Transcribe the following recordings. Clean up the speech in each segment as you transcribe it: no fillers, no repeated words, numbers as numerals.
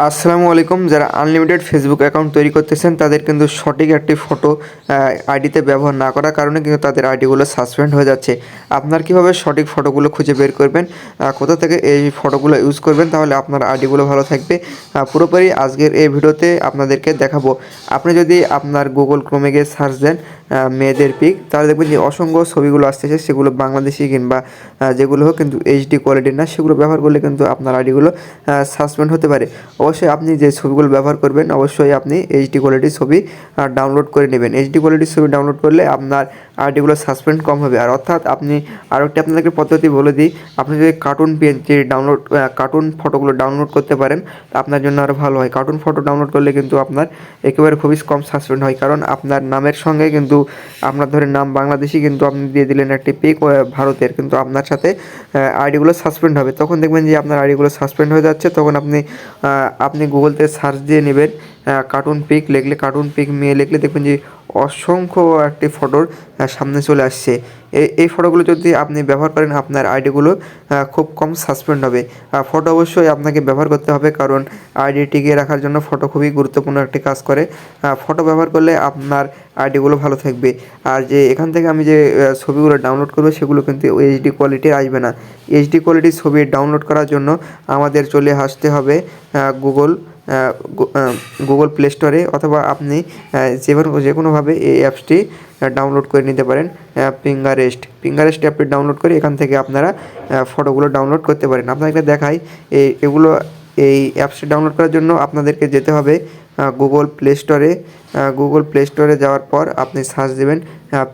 আসসালামু আলাইকুম। যারা আনলিমিটেড ফেসবুক অ্যাকাউন্ট তৈরি করতেছেন তাদের কিন্তু সঠিক একটি ফটো আইডিতে ব্যবহার না করার কারণে কিন্তু তাদের আইডিগুলো সাসপেন্ড হয়ে যাচ্ছে। আপনার কীভাবে সঠিক ফটোগুলো খুঁজে বের করবেন, কোথা থেকে এই ফটোগুলো ইউজ করবেন, তাহলে আপনার আইডিগুলো ভালো থাকবে। পুরোপুরি আজকের এই ভিডিওতে আপনাদেরকে দেখাবো। আপনি যদি আপনার গুগল ক্রোমে গিয়ে সার্চ দেন মেয়েদের পিক, তাহলে দেখবেন যে অসংখ্য ছবিগুলো আসতেছে, সেগুলো বাংলাদেশি কিংবা যেগুলো হোক কিন্তু এইচডি কোয়ালিটির না, সেগুলো ব্যবহার করলে কিন্তু আপনার আইডিগুলো সাসপেন্ড হতে পারে। অবশ্যই আপনি যে ছবিগুলো ব্যবহার করবেন অবশ্যই আপনি এইচডি কোয়ালিটির ছবি ডাউনলোড করে নেবেন। এইচডি কোয়ালিটির ছবি ডাউনলোড করলে আপনার আইডিগুলো সাসপেন্ড কম হবে। আর অর্থাৎ আপনি আরও একটি আপনাদেরকে পদ্ধতি বলে দিই, আপনি যদি কার্টুন ফটোগুলো ডাউনলোড করতে পারেন আপনার জন্য আরও ভালো হয়। কার্টুন ফটো ডাউনলোড করলে কিন্তু আপনার একেবারে খুবই কম সাসপেন্ড হয়, কারণ আপনার নামের সঙ্গে কিন্তু আপনার ধরে নাম বাংলাদেশি কিন্তু আপনি দিয়ে দিলেন একটি পিক ভারতের, কিন্তু আপনার সাথে আইডিগুলো সাসপেন্ড হবে। তখন দেখবেন যে আপনার আইডিগুলো সাসপেন্ড হয়ে যাচ্ছে। তখন আপনি গুগলতে সার্চ দিয়ে নেবেন কার্টুন পিক লিখলে, কার্টুন পিক মেয়ে লিখলে দেখবেন যে অসংখ্য একটি ফটোর সামনে চলে আসছে। এই ফটোগুলো যদি আপনি ব্যবহার করেন আপনার আইডিগুলো খুব কম সাসপেন্ড হবে। ফটো অবশ্যই আপনাকে ব্যবহার করতে হবে, কারণ আইডি টিকিয়ে রাখার জন্য ফটো খুবই গুরুত্বপূর্ণ একটি কাজ করে। ফটো ব্যবহার করলে আপনার আইডিগুলো ভালো থাকবে। আর যে এখান থেকে আমি যে ছবিগুলো ডাউনলোড করবো সেগুলো কিন্তু এইচডি কোয়ালিটির আসবে না। এইচডি কোয়ালিটির ছবি ডাউনলোড করার জন্য আমাদের চলে আসতে হবে গুগল প্লে স্টোরে, অথবা আপনি যে কোনোভাবে এই অ্যাপসটি ডাউনলোড করে নিতে পারেন। পিঙ্টারেস্ট অ্যাপটি ডাউনলোড করে এখান থেকে আপনারা ফটোগুলো ডাউনলোড করতে পারেন। আপনাকে দেখাই এই অ্যাপসটি ডাউনলোড করার জন্য আপনাদেরকে যেতে হবে গুগল প্লে স্টোরে যাওয়ার পর আপনি সার্চ দেবেন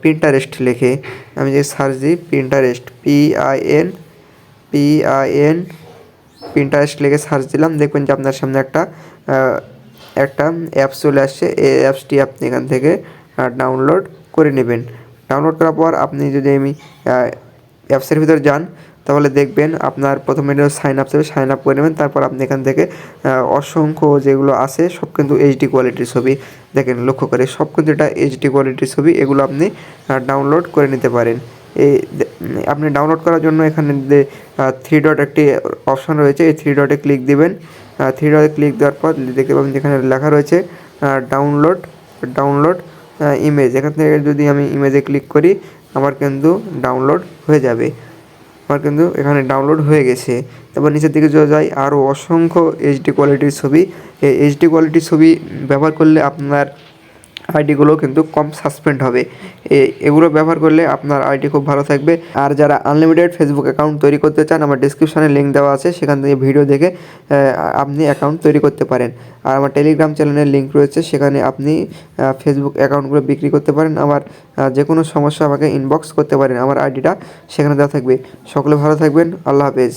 পিন্টারেস্ট লিখে। আমি যে সার্চ দিই পিন্টারেস্ট PIN পিন্টারেস্ট লিখে সার্চ দিলাম, দেখবেন যে আপনার সামনে একটা অ্যাপস চলে আসছে। এই অ্যাপসটি আপনি এখান থেকে ডাউনলোড করে নেবেন। ডাউনলোড করার পর আপনি যদি অ্যাপসের ভিতর যান তাহলে দেখবেন আপনার প্রথমে সাইন আপ করে নেবেন। তারপর আপনি এখান থেকে অসংখ্য যেগুলো আছে সব কিন্তু এইচডি কোয়ালিটির ছবি, দেখেন লক্ষ্য করে সব কিন্তু এটা এইচডি কোয়ালিটির ছবি, এগুলো আপনি ডাউনলোড করে নিতে পারেন। আপনি ডাউনলোড করার জন্য এখানে যে থ্রি ডট একটি অপশান রয়েছে, এই থ্রি ডটে ক্লিক দিবেন। থ্রি ডটে ক্লিক দেওয়ার পর দেখতে পাবেন যেখানে লেখা রয়েছে ডাউনলোড ইমেজ। এখান থেকে যদি আমি ইমেজে ক্লিক করি আমার কিন্তু ডাউনলোড হয়ে যাবে। আমার কিন্তু এখানে ডাউনলোড হয়ে গেছে। তারপর নিচের দিকে যদি যাই আরও অসংখ্য এইচডি কোয়ালিটির ছবি। এই এইচডি কোয়ালিটির ছবি ব্যবহার করলে আপনার আইডিগুলো কিন্তু কম সাসপেন্ড হবে। এগুলো ব্যবহার করলে আপনার আইডি খুব ভালো থাকবে। আর যারা আনলিমিটেড ফেসবুক অ্যাকাউন্ট তৈরি করতে চান আমার ডিসক্রিপশানে লিঙ্ক দেওয়া আছে, সেখান থেকে ভিডিও দেখে আপনি অ্যাকাউন্ট তৈরি করতে পারেন। আর আমার টেলিগ্রাম চ্যানেলের লিঙ্ক রয়েছে, সেখানে আপনি ফেসবুক অ্যাকাউন্টগুলো বিক্রি করতে পারেন। আমার যে কোনো সমস্যা আমাকে ইনবক্স করতে পারেন, আমার আইডিটা সেখানে দেওয়া থাকবে। সকলে ভালো থাকবেন, আল্লাহ হাফেজ।